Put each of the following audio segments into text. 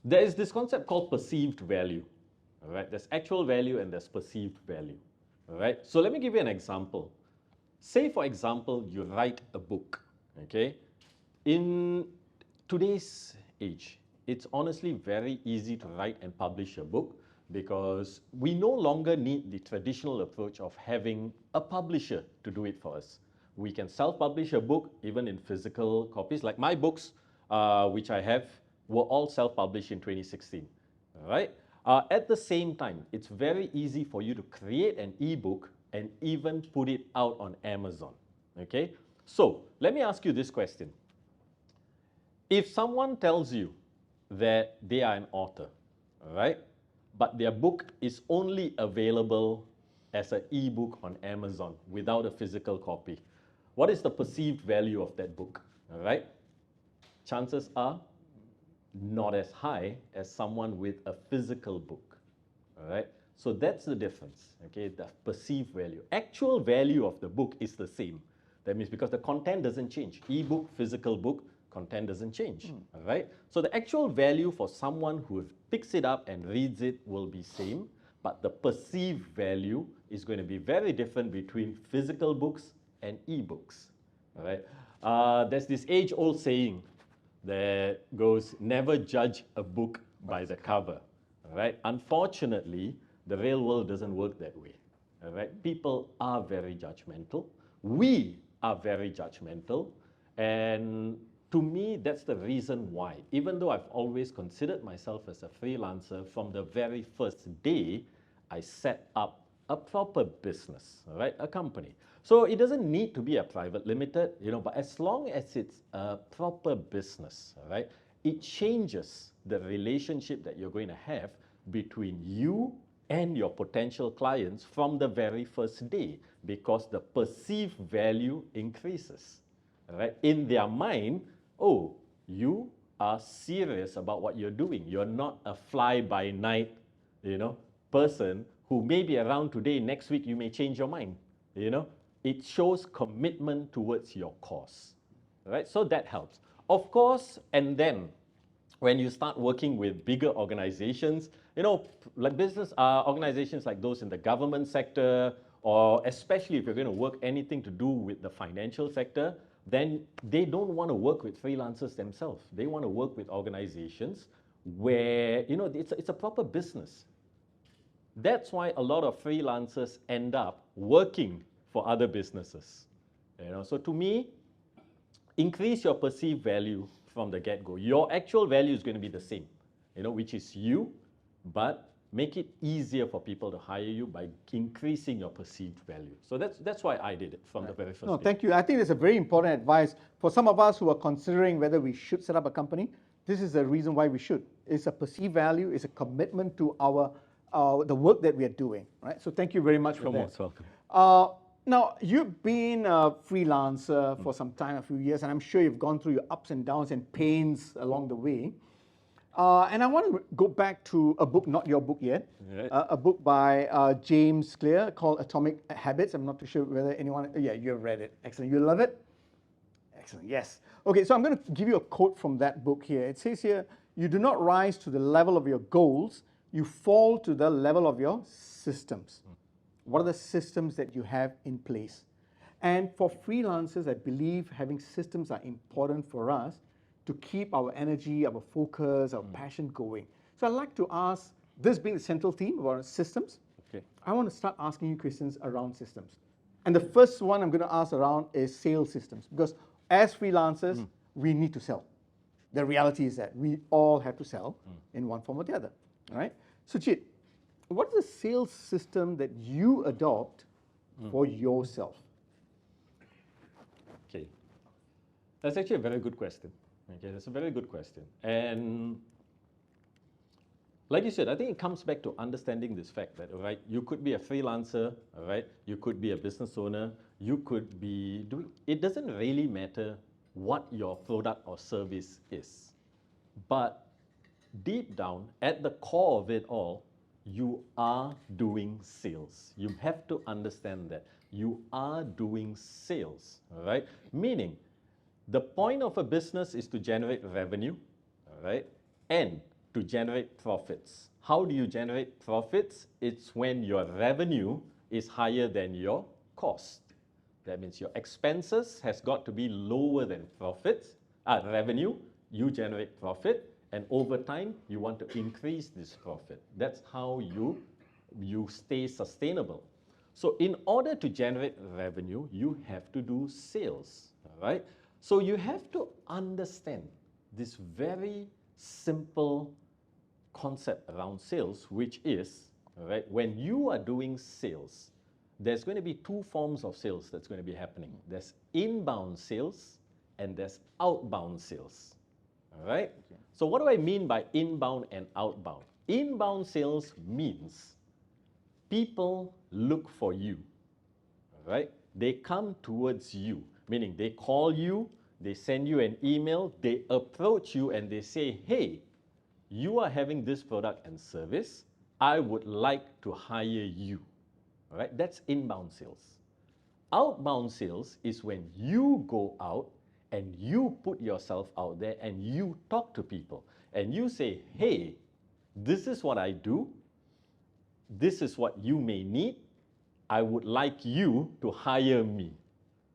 There is this concept called perceived value. All right? There's actual value and there's perceived value. All right? So let me give you an example. Say, for example, you write a book. Okay? In today's age, it's honestly very easy to write and publish a book because we no longer need the traditional approach of having a publisher to do it for us. We can self-publish a book even in physical copies. Like my books, which I have, were all self-published in 2016. All right? At the same time, it's very easy for you to create an ebook and even put it out on Amazon. Okay? So let me ask you this question. If someone tells you that they are an author, all right, but their book is only available as an ebook on Amazon without a physical copy, what is the perceived value of that book? All right? Chances are not as high as someone with a physical book. All right? So that's the difference, okay? The perceived value. Actual value of the book is the same. That means because the content doesn't change. Ebook, physical book, content doesn't change, all right? So the actual value for someone who picks it up and reads it will be same, but the perceived value is going to be very different between physical books and ebooks, all right? There's this age-old saying that goes, never judge a book by the cover, all right? Unfortunately, the real world doesn't work that way, all right? People are very judgmental. We are very judgmental, and to me, that's the reason why. Even though I've always considered myself as a freelancer, from the very first day, I set up a proper business, all right, a company. So it doesn't need to be a private limited, but as long as it's a proper business, all right, it changes the relationship that you're going to have between you and your potential clients from the very first day, because the perceived value increases, all right? In their mind, oh, you are serious about what you're doing. You're not a fly-by-night, person who may be around today, next week you may change your mind, It shows commitment towards your cause, right? So that helps. Of course, and then when you start working with bigger organizations, like business organizations like those in the government sector, or especially if you're going to work anything to do with the financial sector, then they don't want to work with freelancers themselves. They want to work with organizations where, it's a proper business. That's why a lot of freelancers end up working for other businesses. So to me, increase your perceived value from the get-go. Your actual value is going to be the same, which is you, but make it easier for people to hire you by increasing your perceived value. So that's why I did it from the very first day. Thank you. I think it's a very important advice for some of us who are considering whether we should set up a company. This is the reason why we should. It's a perceived value. It's a commitment to the work that we are doing. Right. So thank you very much for that. You're most welcome. Now, you've been a freelancer for some time, a few years, and I'm sure you've gone through your ups and downs and pains along the way. And I want to go back to a book, not your book yet, right. A book by James Clear called Atomic Habits. I'm not too sure whether anyone, you've read it. Excellent. You love it? Excellent, yes. Okay, so I'm going to give you a quote from that book here. It says here, you do not rise to the level of your goals, you fall to the level of your systems. What are the systems that you have in place? And for freelancers, I believe having systems are important for us to keep our energy, our focus, our passion going. So I'd like to ask, this being the central theme about systems, I want to start asking you questions around systems. And the first one I'm going to ask around is sales systems, because as freelancers, we need to sell. The reality is that we all have to sell in one form or the other, all right? So Jit, what is the sales system that you adopt for yourself? Okay, that's actually a very good question. Okay, that's a very good question. And like you said, I think it comes back to understanding this fact that, all right, you could be a freelancer, all right, you could be a business owner, you could be doing, it doesn't really matter what your product or service is. But deep down, at the core of it all, you are doing sales. You have to understand that you are doing sales, all right? Meaning, the point of a business is to generate revenue, all right? And to generate profits. How do you generate profits? It's when your revenue is higher than your cost. That means your expenses has got to be lower than revenue. You generate profit, and over time, you want to increase this profit. That's how you stay sustainable. So in order to generate revenue, you have to do sales, all right? So you have to understand this very simple concept around sales, which is, all right, when you are doing sales, there's going to be two forms of sales that's going to be happening. There's inbound sales and there's outbound sales, all right? Okay. So what do I mean by inbound and outbound? Inbound sales means people look for you, all right? They come towards you, meaning they call you, they send you an email, they approach you and they say, hey, you are having this product and service, I would like to hire you, all right? That's inbound sales. Outbound sales is when you go out and you put yourself out there and you talk to people and you say, hey, this is what I do, this is what you may need, I would like you to hire me,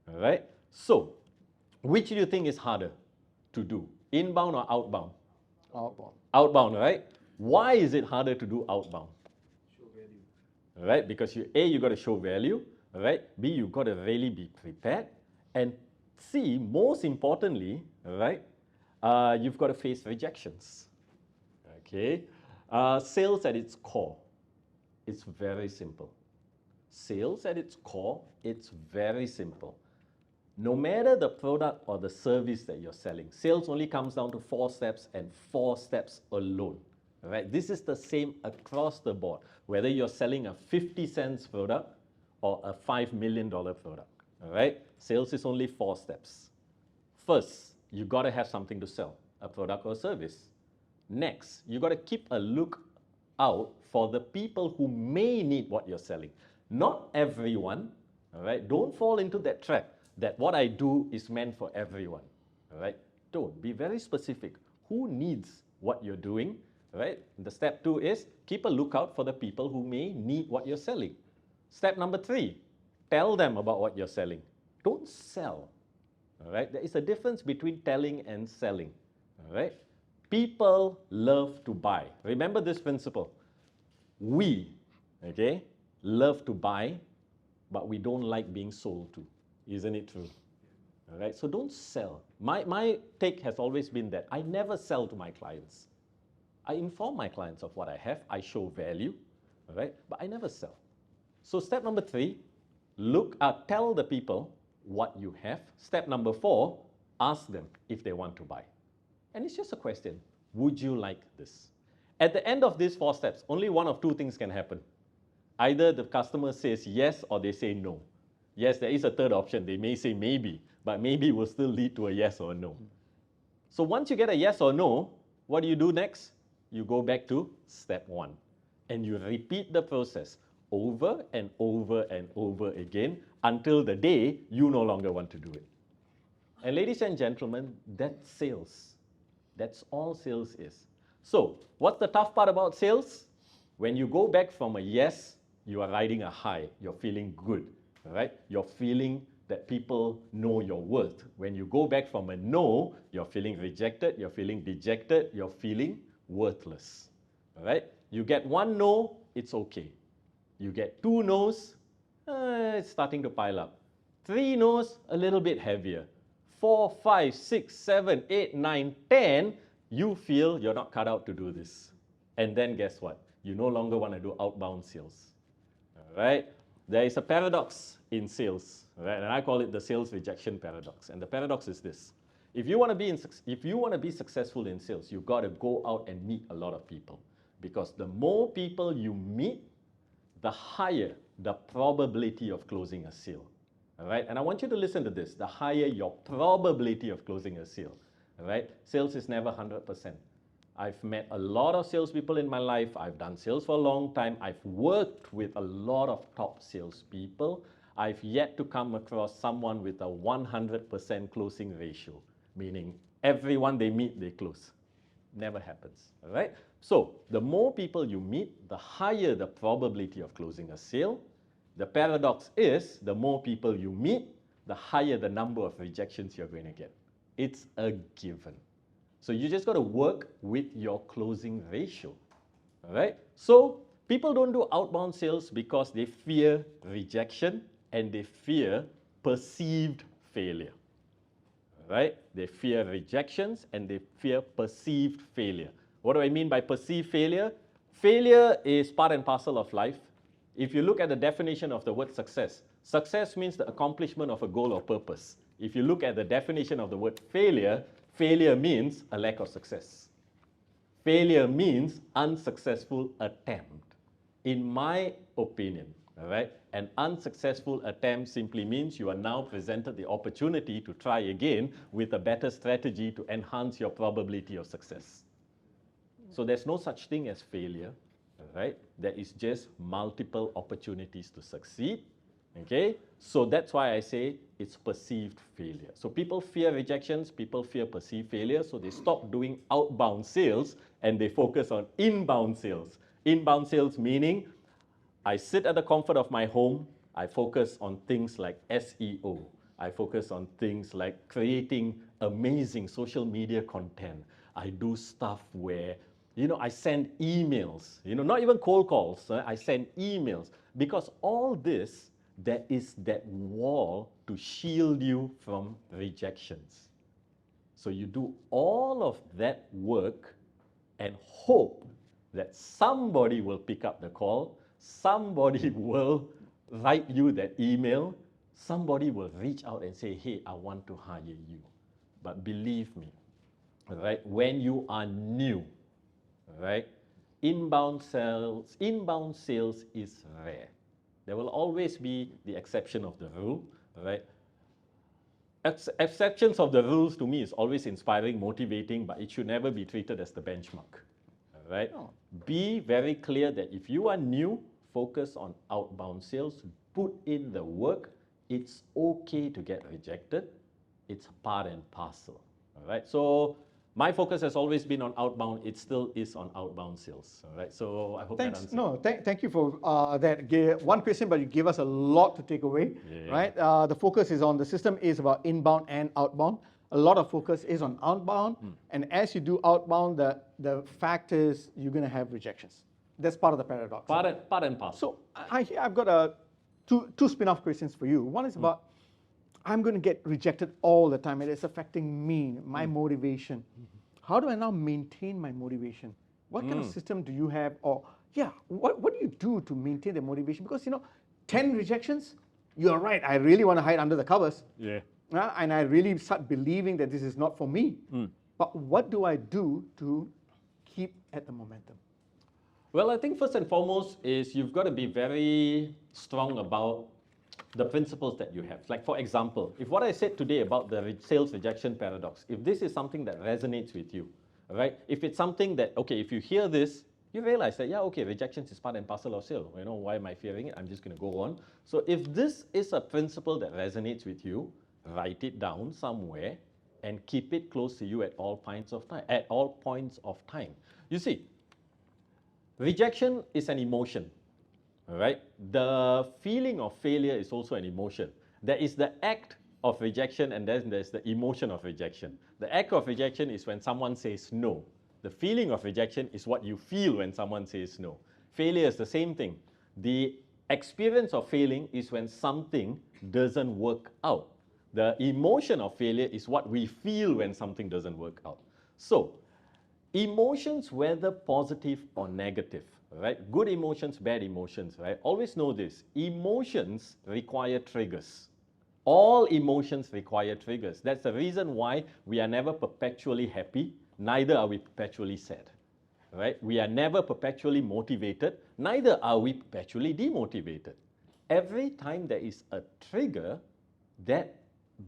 all right? So, which do you think is harder to do, inbound or outbound? Outbound. Outbound, right? Why is it harder to do outbound? Show value. All right, because you got to show value, all right? B, you got to really be prepared, and C, most importantly, all right, you've got to face rejections. Okay, sales at its core, it's very simple. Sales at its core, it's very simple. No matter the product or the service that you're selling, sales only comes down to 4 steps and 4 steps alone. All right? This is the same across the board, whether you're selling a 50 cents product or a $5 million product. All right? Sales is only 4 steps. First, you got to have something to sell, a product or service. Next, you got to keep a look out for the people who may need what you're selling. Not everyone, all right? Don't fall into that trap that what I do is meant for everyone, all right? Don't. Be very specific. Who needs what you're doing, right? The step 2 is keep a lookout for the people who may need what you're selling. Step number 3, tell them about what you're selling. Don't sell, all right? There is a difference between telling and selling, all right? People love to buy. Remember this principle. We, okay, love to buy, but we don't like being sold to. Isn't it true? All right, so don't sell. My take has always been that I never sell to my clients. I inform my clients of what I have, I show value, all right, but I never sell. So step number 3, tell the people what you have. Step number 4, ask them if they want to buy. And it's just a question, would you like this? At the end of these 4 steps, only one of 2 things can happen. Either the customer says yes or they say no. Yes, there is a third option. They may say maybe, but maybe will still lead to a yes or no. So once you get a yes or no, what do you do next? You go back to step 1 and you repeat the process over and over and over again until the day you no longer want to do it. And ladies and gentlemen, that's sales. That's all sales is. So what's the tough part about sales? When you go back from a yes, you are riding a high. You're feeling good, right? You're feeling that people know your worth. When you go back from a no, you're feeling rejected, you're feeling dejected, you're feeling worthless, all right? You get 1 no, it's okay. You get 2 no's, it's starting to pile up. 3 no's, a little bit heavier. 4, 5, 6, 7, 8, 9, 10, you feel you're not cut out to do this. And then guess what? You no longer want to do outbound sales, all right? There is a paradox in sales, right? And I call it the sales rejection paradox. And the paradox is this. If you want to be successful in sales, you've got to go out and meet a lot of people. Because the more people you meet, the higher the probability of closing a sale. All right? And I want you to listen to this. The higher your probability of closing a sale. All right? Sales is never 100%. I've met a lot of salespeople in my life. I've done sales for a long time. I've worked with a lot of top salespeople. I've yet to come across someone with a 100% closing ratio, meaning everyone they meet, they close. Never happens, all right? So the more people you meet, the higher the probability of closing a sale. The paradox is the more people you meet, the higher the number of rejections you're going to get. It's a given. So you just got to work with your closing ratio, all right? So people don't do outbound sales because they fear rejection and they fear perceived failure, right? They fear rejections and they fear perceived failure. What do I mean by perceived failure? Failure is part and parcel of life. If you look at the definition of the word success, success means the accomplishment of a goal or purpose. If you look at the definition of the word failure, failure means a lack of success. Failure means unsuccessful attempt. In my opinion, all right, an unsuccessful attempt simply means you are now presented the opportunity to try again with a better strategy to enhance your probability of success. So there's no such thing as failure, right? There is just multiple opportunities to succeed, okay? So that's why I say it's perceived failure. So people fear rejections, people fear perceived failure, so they stop doing outbound sales and they focus on inbound sales. Inbound sales meaning I sit at the comfort of my home, I focus on things like SEO, I focus on things like creating amazing social media content. I do stuff where, I send emails, not even cold calls, I send emails. Because all this, there is that wall to shield you from rejections. So you do all of that work and hope that somebody will pick up the call, somebody will write you that email, somebody will reach out and say, hey, I want to hire you. But believe me, right, when you are new, right, inbound sales is rare. There will always be the exception of the rule, right? Exceptions of the rules to me is always inspiring, motivating, but it should never be treated as the benchmark. Right? Oh. Be very clear that if you are new, focus on outbound sales, put in the work. It's okay to get rejected. It's part and parcel. All right? So my focus has always been on outbound. It still is on outbound sales. All right? So I hope that answers. No, thank you for that. One question, but you gave us a lot to take away. Yeah. Right? The focus is on the system is about inbound and outbound. A lot of focus is on outbound, and as you do outbound, the fact is you're going to have rejections. That's part of the paradox. Part and parcel. So I've got two spin-off questions for you. One is about I'm going to get rejected all the time. It is affecting me, my motivation. How do I now maintain my motivation? What kind of system do you have? Or what do you do to maintain the motivation? Because 10 rejections, you're right. I really want to hide under the covers. Yeah. And I really start believing that this is not for me. But what do I do to keep at the momentum? Well, I think first and foremost is you've got to be very strong about the principles that you have. Like for example, if what I said today about the sales rejection paradox, if this is something that resonates with you, right? If it's something that, okay, if you hear this, you realize that, rejections is part and parcel of sale. Why am I fearing it? I'm just going to go on. So if this is a principle that resonates with you, write it down somewhere and keep it close to you at all points of time. You see, rejection is an emotion, all right? The feeling of failure is also an emotion. There is the act of rejection and then there's the emotion of rejection. The act of rejection is when someone says no. The feeling of rejection is what you feel when someone says no. Failure is the same thing. The experience of failing is when something doesn't work out. The emotion of failure is what we feel when something doesn't work out. So, emotions, whether positive or negative, right? Good emotions, bad emotions, right? Always know this. Emotions require triggers. All emotions require triggers. That's the reason why we are never perpetually happy, neither are we perpetually sad, right? We are never perpetually motivated, neither are we perpetually demotivated. Every time there is a trigger, that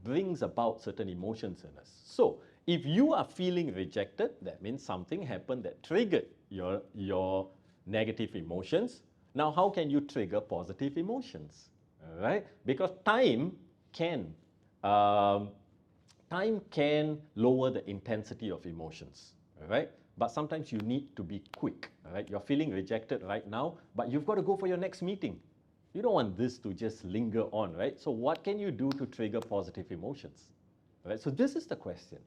brings about certain emotions in us. So, if you are feeling rejected, that means something happened that triggered your negative emotions. Now, how can you trigger positive emotions? All right? Because time can lower the intensity of emotions. All right? but sometimes you need to be quick, right? You're feeling rejected right now, but you've got to go for your next meeting. You don't want this to just linger on, right? So what can you do to trigger positive emotions, right? So this is the question.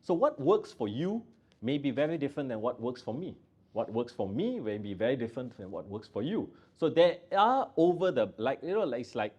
So what works for you may be very different than what works for me. What works for me may be very different than what works for you. So there are it's like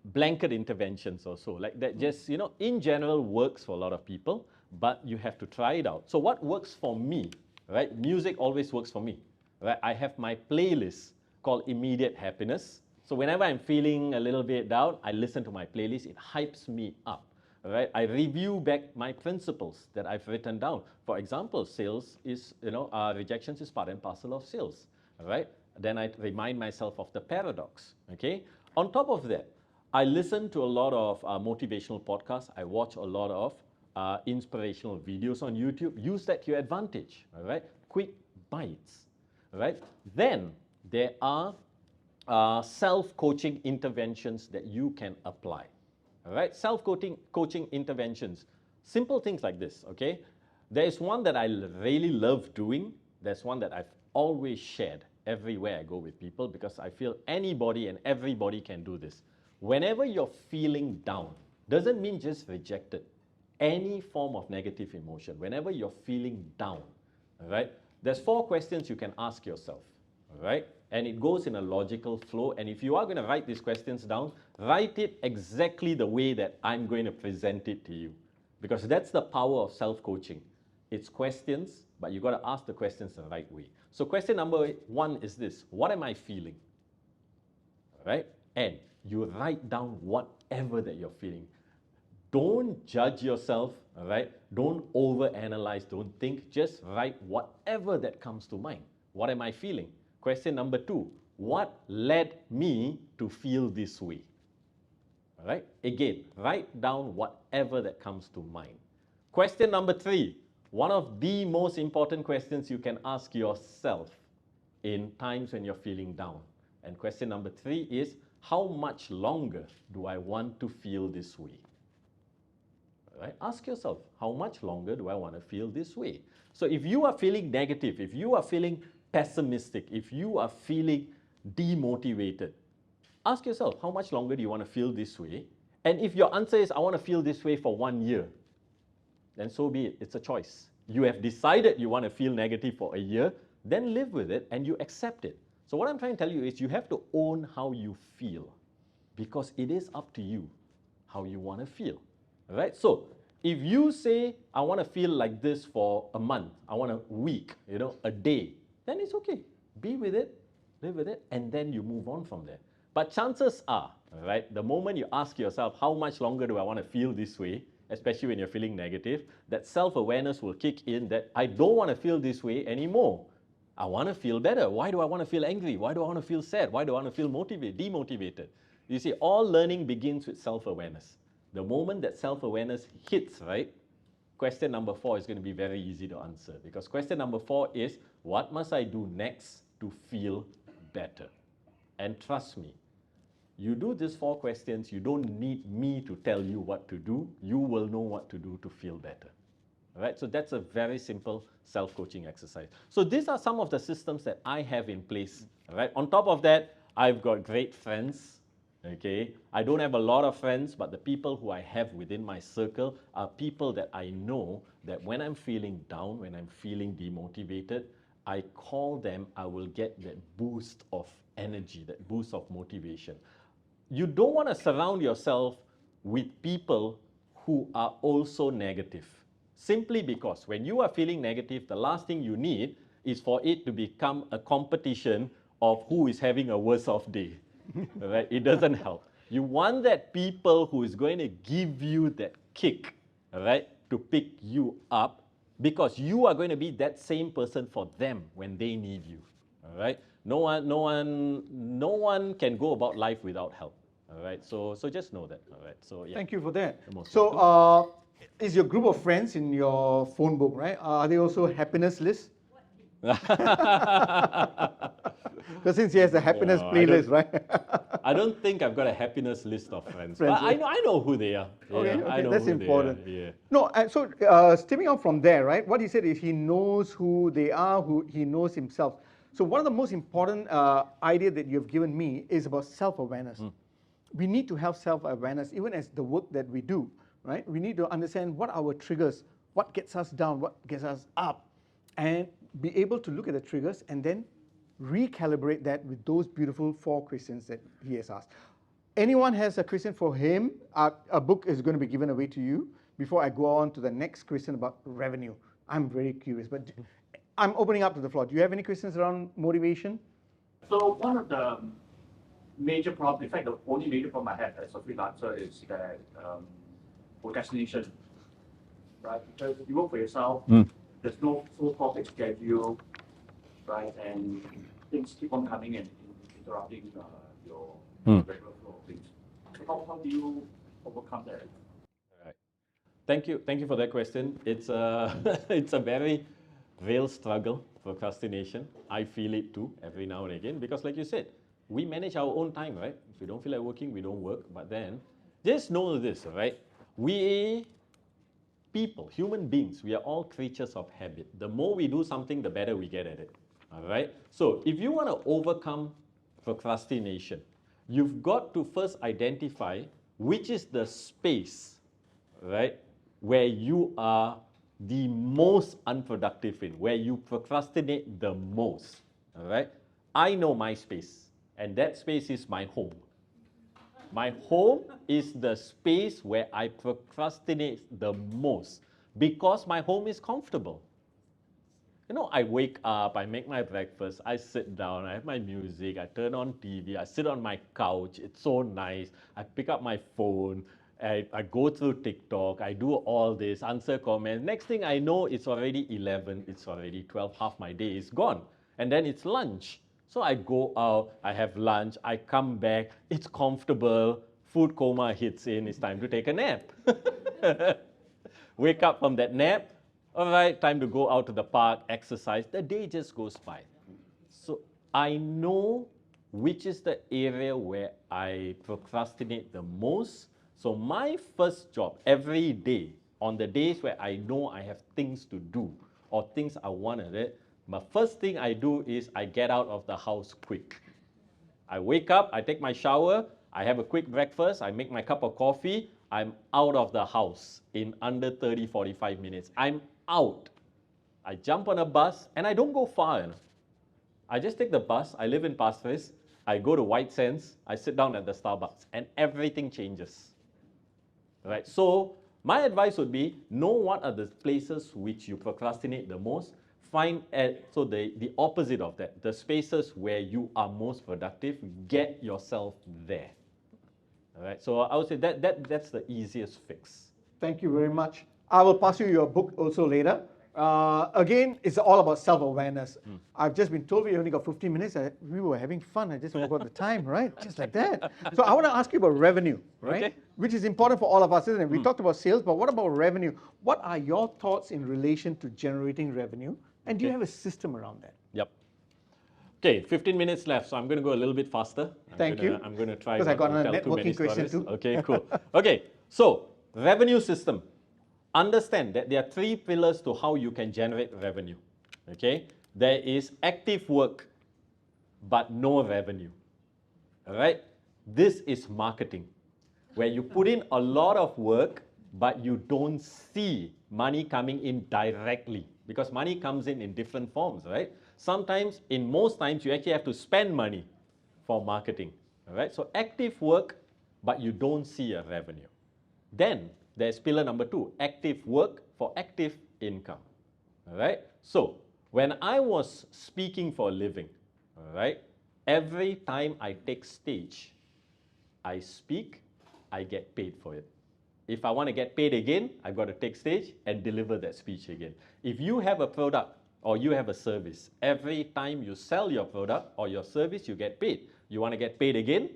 blanket interventions or so, like that just, in general works for a lot of people, but you have to try it out. So what works for me, right? Music always works for me, right? I have my playlist called Immediate Happiness. So whenever I'm feeling a little bit down, I listen to my playlist. It hypes me up, right? I review back my principles that I've written down. For example, sales is, rejections is part and parcel of sales, right? Then I remind myself of the paradox, okay? On top of that, I listen to a lot of motivational podcasts. I watch a lot of inspirational videos on YouTube. Use that to your advantage, all right? Quick bites, right? Then there are self-coaching interventions that you can apply, all right? Self-coaching interventions, simple things like this, okay? There is one that I really love doing. There's one that I've always shared everywhere I go with people because I feel anybody and everybody can do this. Whenever you're feeling down, doesn't mean just rejected, any form of negative emotion, whenever you're feeling down, all right, there's 4 questions you can ask yourself, all right? And it goes in a logical flow. And if you are going to write these questions down, write it exactly the way that I'm going to present it to you, because that's the power of self-coaching. It's questions, but you've got to ask the questions the right way. So question number 1 is this: what am I feeling? All right? And you write down whatever that you're feeling. Don't judge yourself, all right? Don't overanalyze, don't think. Just write whatever that comes to mind. What am I feeling? Question number 2, what led me to feel this way? All right? Again, write down whatever that comes to mind. Question number 3, one of the most important questions you can ask yourself in times when you're feeling down. And question number 3 is, how much longer do I want to feel this way? All right? Ask yourself, how much longer do I want to feel this way? So if you are feeling negative, if you are feeling pessimistic, if you are feeling demotivated, ask yourself, how much longer do you want to feel this way? And if your answer is, I want to feel this way for 1 year, then so be it. It's a choice. You have decided you want to feel negative for a year, then live with it and you accept it. So what I'm trying to tell you is you have to own how you feel, because it is up to you how you want to feel. All right? So if you say, I want to feel like this for a month, I want a week, a day, then it's okay. Be with it, live with it, and then you move on from there. But chances are, all right, the moment you ask yourself, how much longer do I want to feel this way, especially when you're feeling negative, that self-awareness will kick in that I don't want to feel this way anymore. I want to feel better. Why do I want to feel angry? Why do I want to feel sad? Why do I want to feel demotivated? You see, all learning begins with self-awareness. The moment that self-awareness hits, right, question number 4 is going to be very easy to answer, because question number 4 is, what must I do next to feel better? And trust me, you do these 4 questions, you don't need me to tell you what to do. You will know what to do to feel better. All right? So that's a very simple self-coaching exercise. So these are some of the systems that I have in place. All right? On top of that, I've got great friends. Okay? I don't have a lot of friends, but the people who I have within my circle are people that I know that when I'm feeling down, when I'm feeling demotivated, I call them, I will get that boost of energy, that boost of motivation. You don't want to surround yourself with people who are also negative. Simply because when you are feeling negative, the last thing you need is for it to become a competition of who is having a worse off day. Right? It doesn't help. You want that people who is going to give you that kick, right, to pick you up, because you are going to be that same person for them when they need you. All right? No one can go about life without help. All right? So just know that. All right? So yeah. Thank you for that. So is your group of friends in your phone book, right? Are they also happiness list? Because since he has a happiness playlist, right? I don't think I've got a happiness list of friends, but Friends, I know who they are. Okay, Yeah, I okay, know that's who important. they are. Yeah. No, and so stemming out from there, right? What he said is he knows who they are, who he knows himself. So one of the most important idea that you've given me is about self-awareness. We need to have self-awareness, even as the work that we do, right? We need to understand what are our triggers, what gets us down, what gets us up, and be able to look at the triggers and then recalibrate that with those beautiful 4 questions that he has asked. Anyone has a question for him, a book is going to be given away to you before I go on to the next question about revenue. I'm very curious, but I'm opening up to the floor. Do you have any questions around motivation? So one of the major problem, in fact, the only major problem I have as a freelancer is that procrastination, right? Because you work for yourself, there's no so-called schedule, right? And things keep on coming and interrupting your regular flow of things. So how do you overcome that? Right. Thank you for that question. It's a it's a very real struggle, procrastination. I feel it too every now and again because, like you said, we manage our own time, right? If we don't feel like working, we don't work. But then, just know this, right? We people, human beings, we are all creatures of habit. The more we do something, the better we get at it. All right? So if you want to overcome procrastination, you've got to first identify which is the space, right, where you are the most unproductive in, where you procrastinate the most. All right? I know my space, and that space is my home. My home is the space where I procrastinate the most because my home is comfortable. You know, I wake up, I make my breakfast, I sit down, I have my music, I turn on TV, I sit on my couch, it's so nice. I pick up my phone, I go through TikTok, I do all this, answer comments. Next thing I know, it's already 11, it's already 12, half my day is gone. And then it's lunch. So I go out, I have lunch, I come back, it's comfortable, food coma hits in, it's time to take a nap. Wake up from that nap, all right, time to go out to the park, exercise. The day just goes by. So I know which is the area where I procrastinate the most. So my first job every day, on the days where I know I have things to do or things I want to do, the first thing I do is I get out of the house quick. I wake up, I take my shower, I have a quick breakfast, I make my cup of coffee, I'm out of the house in under 30, 45 minutes. I'm out. I jump on a bus and I don't go far. I just take the bus, I live in Pasir Ris, I go to White Sands, I sit down at the Starbucks and everything changes. Right? So my advice would be, know what are the places which you procrastinate the most. Find so the opposite of that, the spaces where you are most productive, get yourself there. All right, so I would say that's the easiest fix. Thank you very much. I will pass you your book also later. Again, it's all about self-awareness. I've just been told we only got 15 minutes. We were having fun. I just forgot the time, right? Just like that. So I want to ask you about revenue, right? Okay. Which is important for all of us, isn't it? We talked about sales, but what about revenue? What are your thoughts in relation to generating revenue? And do you have a system around that? Yep. Okay, 15 minutes left, so I'm going to go a little bit faster. Thank you. I'm going to try because I not got to another tell too many networking question stories. too. Okay, cool. Okay, so revenue system. Understand that there are 3 pillars to how you can generate revenue. Okay, there is active work, but no revenue. All right, this is marketing, where you put in a lot of work, but you don't see money coming in directly because money comes in different forms, right? Sometimes, in most times, you actually have to spend money for marketing. All right, so active work, but you don't see a revenue. Then there's pillar number 2, active work for active income. All right. So when I was speaking for a living, all right, every time I take stage, I speak, I get paid for it. If I want to get paid again, I've got to take stage and deliver that speech again. If you have a product or you have a service, every time you sell your product or your service, you get paid. You want to get paid again,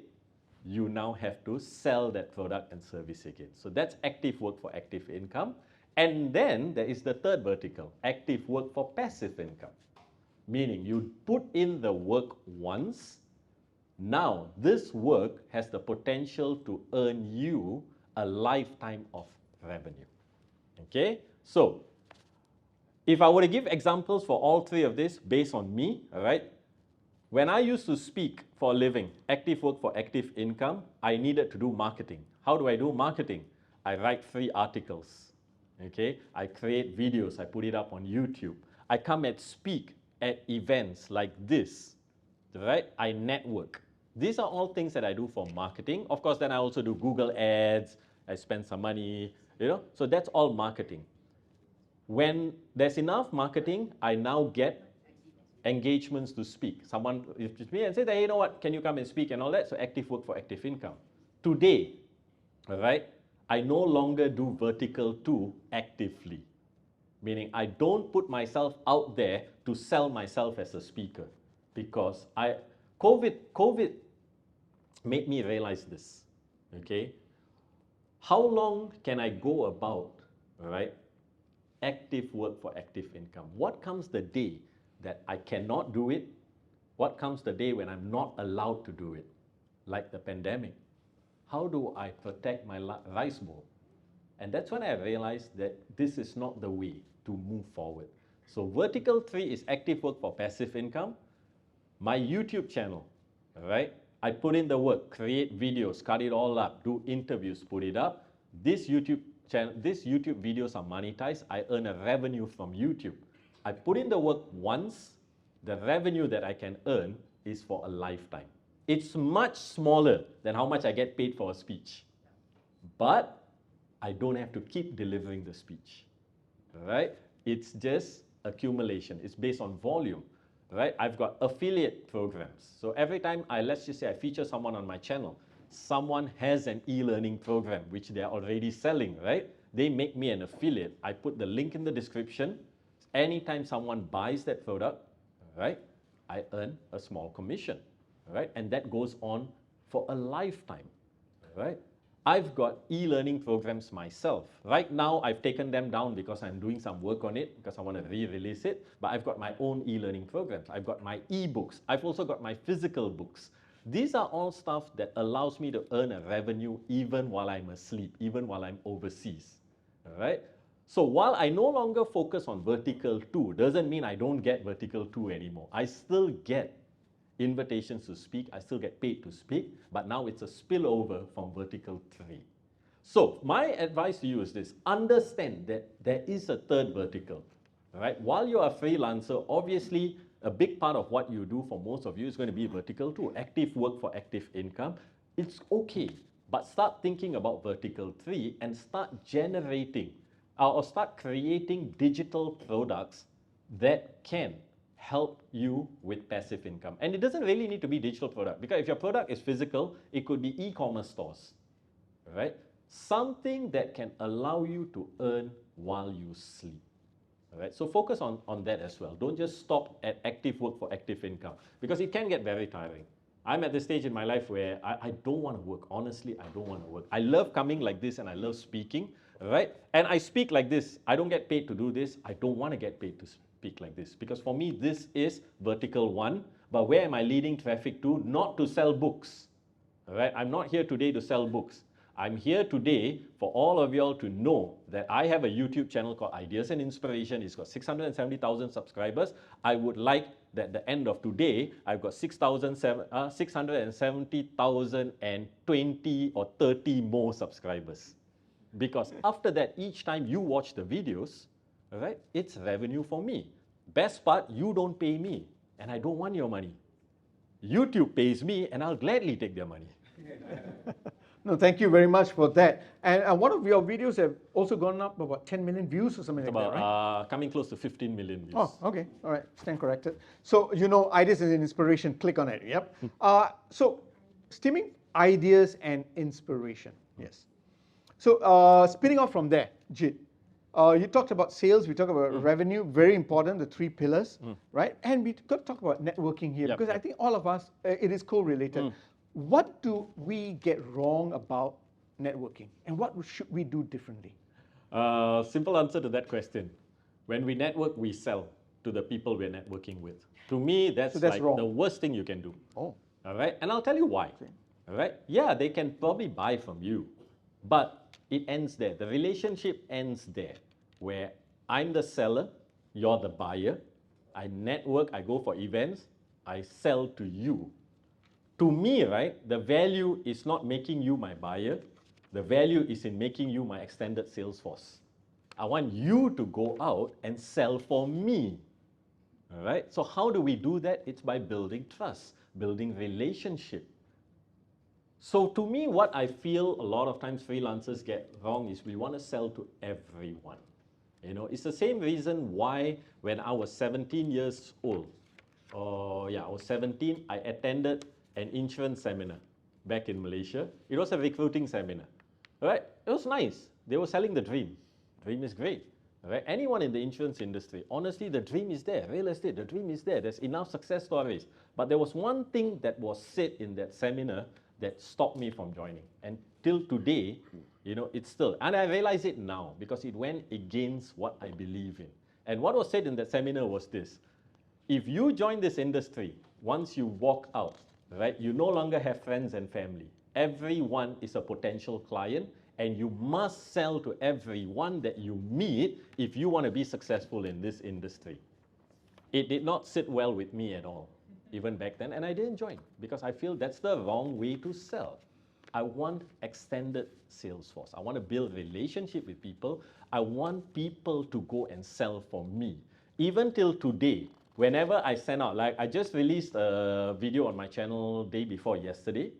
you now have to sell that product and service again. So that's active work for active income. And then there is the third vertical, active work for passive income. Meaning you put in the work once, Now, this work has the potential to earn you a lifetime of revenue. Okay? So, if I were to give examples for all three of this based on me, all right? When I used to speak for a living, active work for active income, I needed to do marketing. How do I do marketing? I write free articles, okay? I create videos, I put it up on YouTube. I come and speak at events like this, right? I network. These are all things that I do for marketing. Of course, then I also do Google ads, I spend some money, so that's all marketing. When there's enough marketing, I now get engagements to speak. Someone is me and say, hey, you know what, can you come and speak and all that? So active work for active income. Today, all right, I no longer do vertical 2 actively, meaning I don't put myself out there to sell myself as a speaker, because COVID made me realize this, okay? How long can I go about, all right, active work for active income? What comes the day that I cannot do it? What comes the day when I'm not allowed to do it? Like the pandemic. How do I protect my rice bowl? And that's when I realized that this is not the way to move forward. So vertical 3 is active work for passive income. My YouTube channel, all right? I put in the work, create videos, cut it all up, do interviews, put it up. This YouTube channel, these YouTube videos are monetized. I earn a revenue from YouTube. I put in the work once. The revenue that I can earn is for a lifetime. It's much smaller than how much I get paid for a speech. But I don't have to keep delivering the speech, right? It's just accumulation. It's based on volume, right? I've got affiliate programs. So every time let's just say I feature someone on my channel, someone has an e-learning program which they're already selling, right? They make me an affiliate. I put the link in the description. Anytime someone buys that product, right, I earn a small commission, right? And that goes on for a lifetime, right? I've got e-learning programs myself. Right now, I've taken them down because I'm doing some work on it, because I want to re-release it. But I've got my own e-learning programs. I've got my e-books. I've also got my physical books. These are all stuff that allows me to earn a revenue even while I'm asleep, even while I'm overseas, all right? So while I no longer focus on vertical 2, doesn't mean I don't get vertical 2 anymore. I still get invitations to speak, I still get paid to speak, but now it's a spillover from vertical 3. So my advice to you is this: understand that there is a third vertical, right? While you're a freelancer, obviously a big part of what you do for most of you is going to be vertical 2, active work for active income. It's okay, but start thinking about vertical 3 and start generating or start creating digital products that can help you with passive income. And it doesn't really need to be digital product, because if your product is physical, it could be e-commerce stores, right? Something that can allow you to earn while you sleep, all right? So focus on that as well. Don't just stop at active work for active income, because it can get very tiring. I'm at the stage in my life where I don't want to work. Honestly, I don't want to work. I love coming like this and I love speaking, right? And I speak like this. I don't get paid to do this. I don't want to get paid to speak like this, because for me, this is vertical 1. But where am I leading traffic to? Not to sell books, all right? I'm not here today to sell books. I'm here today for all of y'all to know that I have a YouTube channel called Ideas and Inspiration. It's got 670,000 subscribers. I would like that at the end of today, I've got 670,020 or 30 more subscribers. Because after that, each time you watch the videos, all right, it's revenue for me. Best part, you don't pay me, and I don't want your money. YouTube pays me, and I'll gladly take their money. No, thank you very much for that. And one of your videos have also gone up about 10 million views or something It's like about that, right? coming close to 15 million views. Oh, okay. All right. Stand corrected. So, ideas and inspiration, click on it. Yep. So, steaming ideas and inspiration. Yes. So, spinning off from there, Jit, you talked about sales, we talked about revenue, very important, the 3 pillars, right? And we got to talk about networking here, because I think all of us, it is correlated. What do we get wrong about networking, and what should we do differently? Simple answer to that question. When we network, we sell to the people we're networking with. To me, that's like wrong. the worst thing you can do. Oh. all right? And I'll tell you why, all right? Yeah, they can probably buy from you, but it ends there. The relationship ends there, where I'm the seller, you're the buyer, I network, I go for events, I sell to you. To me, right, the value is not making you my buyer. The value is in making you my extended sales force. I want you to go out and sell for me. All right? So how do we do that? It's by building trust, building relationship. So to me, what I feel a lot of times freelancers get wrong is we want to sell to everyone. You know, it's the same reason why when I was 17 years old, I was 17, I attended an insurance seminar back in Malaysia. It was a recruiting seminar, right? It was nice. They were selling the dream. Dream is great, right? Anyone in the insurance industry, honestly, the dream is there. Real estate, the dream is there. There's enough success stories. But there was one thing that was said in that seminar that stopped me from joining. And till today, you know, it's still, and I realize it now because it went against what I believe in. And what was said in that seminar was this: if you join this industry, once you walk out, right, you no longer have friends and family. Everyone is a potential client, and you must sell to everyone that you meet if you want to be successful in this industry. It did not sit well with me at all, even back then, and I didn't join because I feel that's the wrong way to sell. I want extended sales force. I want to build relationship with people. I want people to go and sell for me. Even till today, whenever I send out, like I just released a video on my channel day before yesterday,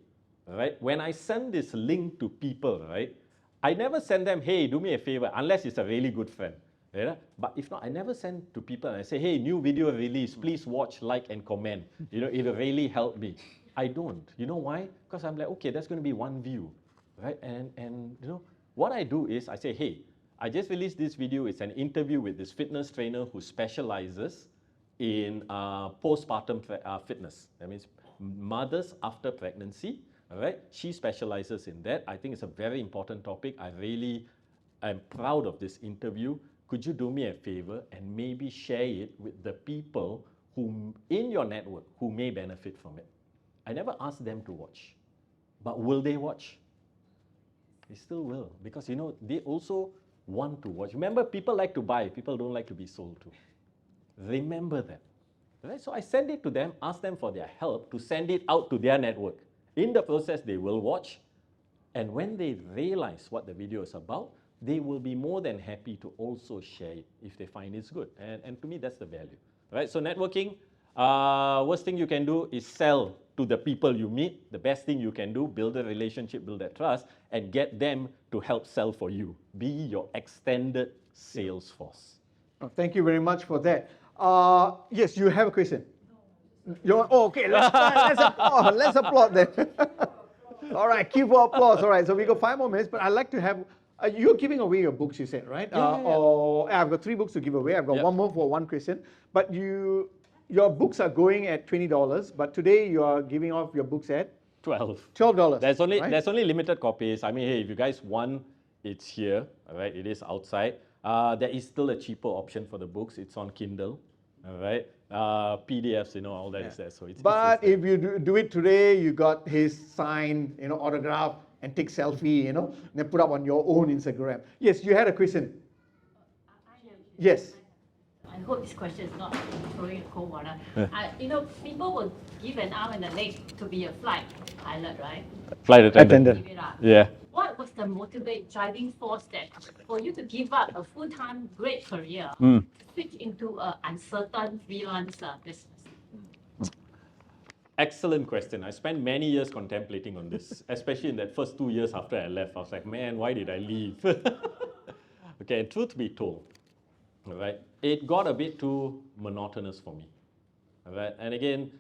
right? When I send this link to people, right, I never send them, hey, do me a favor, unless it's a really good friend. Yeah? But if not, I never send to people and I say, hey, new video release, please watch, like, and comment. You know, it'll really help me. I don't. You know why? Because I'm like, okay, that's going to be one view, right? And you know, what I do is I say, hey, I just released this video. It's an interview with this fitness trainer who specializes in postpartum fitness. That means mothers after pregnancy, all right? She specializes in that. I think it's a very important topic. I really am proud of this interview. Could you do me a favor and maybe share it with the people who in your network who may benefit from it? I never asked them to watch, but will they watch? They still will, because you know, they also want to watch. Remember, people like to buy, people don't like to be sold to. Remember that. Right? So I send it to them, ask them for their help to send it out to their network. In the process, they will watch, and when they realize what the video is about, they will be more than happy to also share it if they find it's good. And to me, that's the value. Right? So networking, worst thing you can do is sell to the people you meet. The best thing you can do, build a relationship, build that trust, and get them to help sell for you. Be your extended sales force. Oh, thank you very much for that. Yes, you have a question. Okay, let's applaud. Let's applaud then. All right, cue for applause. All right, so we got 5 more minutes, but I'd like to have, you're giving away your books, you said, right? Yeah. Or I've got 3 books to give away. I've got one more for one question. But your books are going at $20, but today you are giving off your books at $12. There's only right? there's only limited copies. I mean, hey, if you guys want, it's here. All right, it is outside. There is still a cheaper option for the books. It's on Kindle. All right, PDFs, you know, all that is there. So it's. But if you do it today, you got his sign, you know, autograph, and take selfie, you know, and then put up on your own Instagram. Yes, you had a question. Yes. I hope this question is not throwing a cold water. You know, people will give an arm and a leg to be a flight pilot, right? Flight attendant. Give it up. Yeah. What was the driving force that for you to give up a full-time great career, switch into an uncertain freelancer business? Excellent question. I spent many years contemplating on this, especially in that first 2 years after I left. I was like, man, why did I leave? Okay, and truth be told, all right, it got a bit too monotonous for me. All right, and again,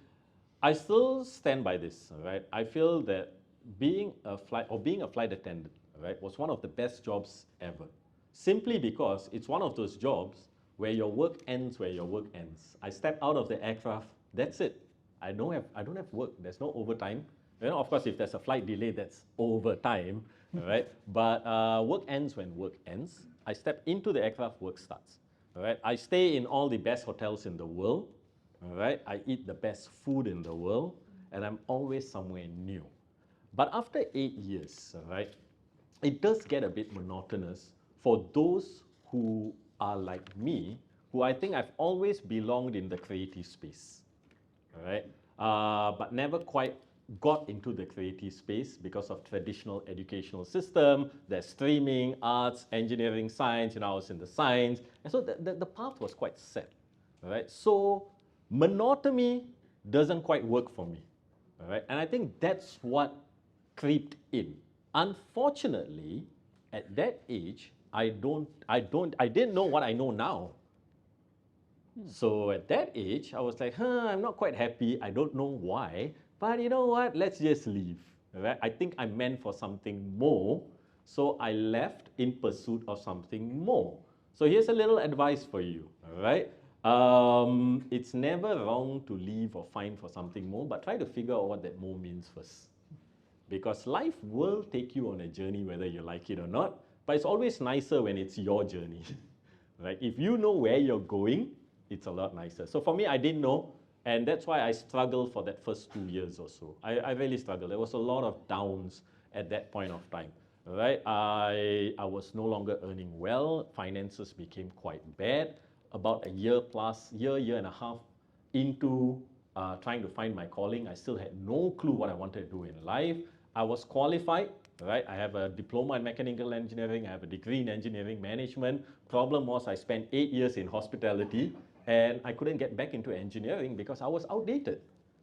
I still stand by this. All right, I feel that being a flight attendant, all right, was one of the best jobs ever. Simply because it's one of those jobs where your work ends where your work ends. I step out of the aircraft, that's it. I don't have work. There's no overtime. You know, of course, if there's a flight delay, that's overtime, all right? But work ends when work ends. I step into the aircraft, work starts. All right? I stay in all the best hotels in the world. All right? I eat the best food in the world. and I'm always somewhere new. But after 8 years, right, it does get a bit monotonous for those who are like me, who I think I've always belonged in the creative space, all right, but never quite got into the creative space because of traditional educational system. There's streaming, arts, engineering, science. I was in the science, and so the path was quite set, all right. So monotony doesn't quite work for me, all right, and I think that's what creeped in. Unfortunately, at that age, I didn't know what I know now. So at that age, I was like, I'm not quite happy. I don't know why, but you know what? Let's just leave. Right? I think I'm meant for something more. So I left in pursuit of something more. So here's a little advice for you. All right? It's never wrong to leave or find for something more, but try to figure out what that more means first. Because life will take you on a journey whether you like it or not, but it's always nicer when it's your journey. Right? If you know where you're going, it's a lot nicer. So for me, I didn't know, and that's why I struggled for that first 2 years or so. I really struggled. There was a lot of downs at that point of time. Right? I was no longer earning well. Finances became quite bad. About a year and a half into trying to find my calling, I still had no clue what I wanted to do in life. I was qualified, right? I have a diploma in mechanical engineering. I have a degree in engineering management. Problem was I spent 8 years in hospitality, and I couldn't get back into engineering because I was outdated.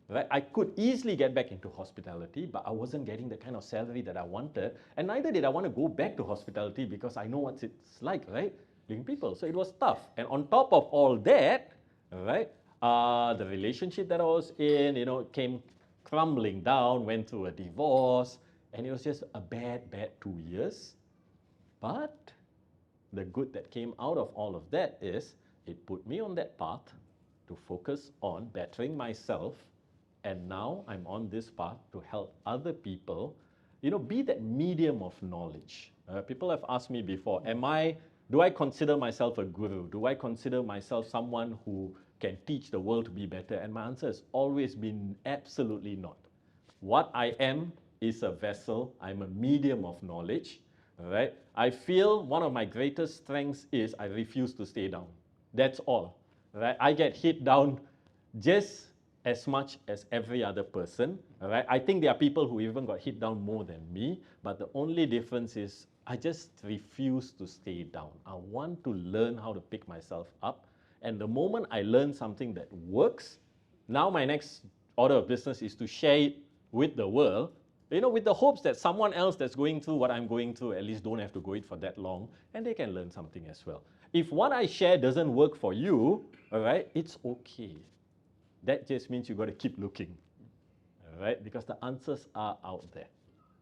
Right? I could easily get back into hospitality, but I wasn't getting the kind of salary that I wanted, and neither did I want to go back to hospitality because I know what it's like, right? Leading people. So it was tough. And on top of all that, right, the relationship that I was in, came crumbling down, went through a divorce, and it was just a bad 2 years. But the good that came out of all of that is it put me on that path to focus on bettering myself, and now I'm on this path to help other people, be that medium of knowledge. People have asked me before, do I consider myself a guru? Do I consider myself someone who can teach the world to be better? And my answer has always been absolutely not. What I am is a vessel. I'm a medium of knowledge. Right? I feel one of my greatest strengths is I refuse to stay down. That's all. Right? I get hit down just as much as every other person. Right? I think there are people who even got hit down more than me, but the only difference is I just refuse to stay down. I want to learn how to pick myself up. And the moment I learn something that works, now my next order of business is to share it with the world, with the hopes that someone else that's going through what I'm going through at least don't have to go it for that long, and they can learn something as well. If what I share doesn't work for you, all right, it's okay. That just means you got to keep looking, all right, because the answers are out there,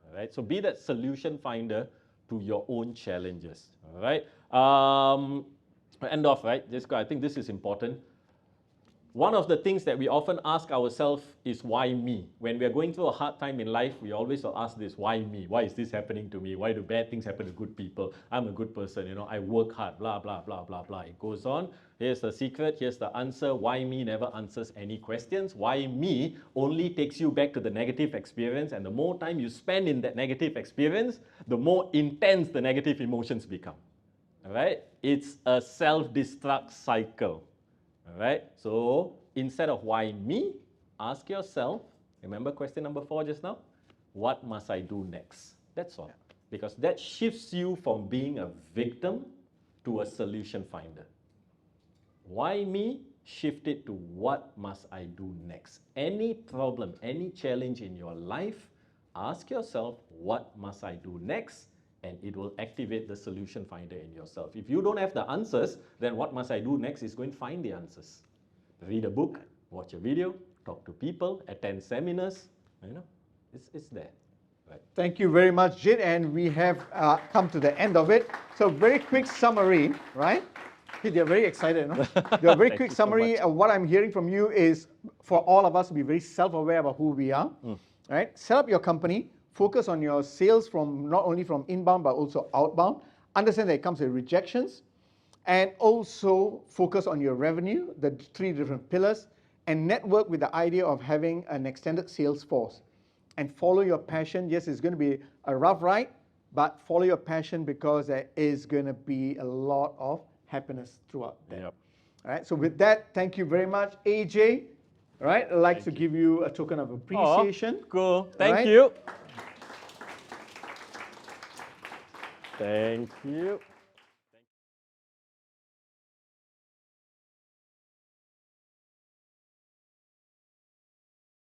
all right. So be that solution finder to your own challenges, all right. End off, right? I think this is important. One of the things that we often ask ourselves is, why me? When we are going through a hard time in life, we always will ask this, why me? Why is this happening to me? Why do bad things happen to good people? I'm a good person, I work hard, blah, blah, blah, blah, blah. It goes on. Here's the secret, here's the answer. Why me never answers any questions. Why me only takes you back to the negative experience, and the more time you spend in that negative experience, the more intense the negative emotions become. All right? It's a self-destruct cycle. All right, so instead of why me, ask yourself, remember question number 4 just now? What must I do next? That's all. Because that shifts you from being a victim to a solution finder. Why me? Shift it to what must I do next? Any problem, any challenge in your life, ask yourself, what must I do next? And it will activate the solution finder in yourself. If you don't have the answers, then what must I do next is go and find the answers. Read a book, watch a video, talk to people, attend seminars, it's there. Right. Thank you very much, Jit, and we have come to the end of it. So very quick summary, right? They're very excited, no? The very quick summary of what I'm hearing from you is for all of us to be very self-aware about who we are, right? Set up your company, focus on your sales from not only from inbound but also outbound. Understand that it comes with rejections, and also focus on your revenue, the 3 different pillars, and network with the idea of having an extended sales force. And follow your passion. Yes, it's going to be a rough ride, but follow your passion because there is going to be a lot of happiness throughout that. Yep. All right, so with that, thank you very much, AJ. All right, I'd like to give you a token of appreciation. Oh, cool. Thank Right. you. Thank you.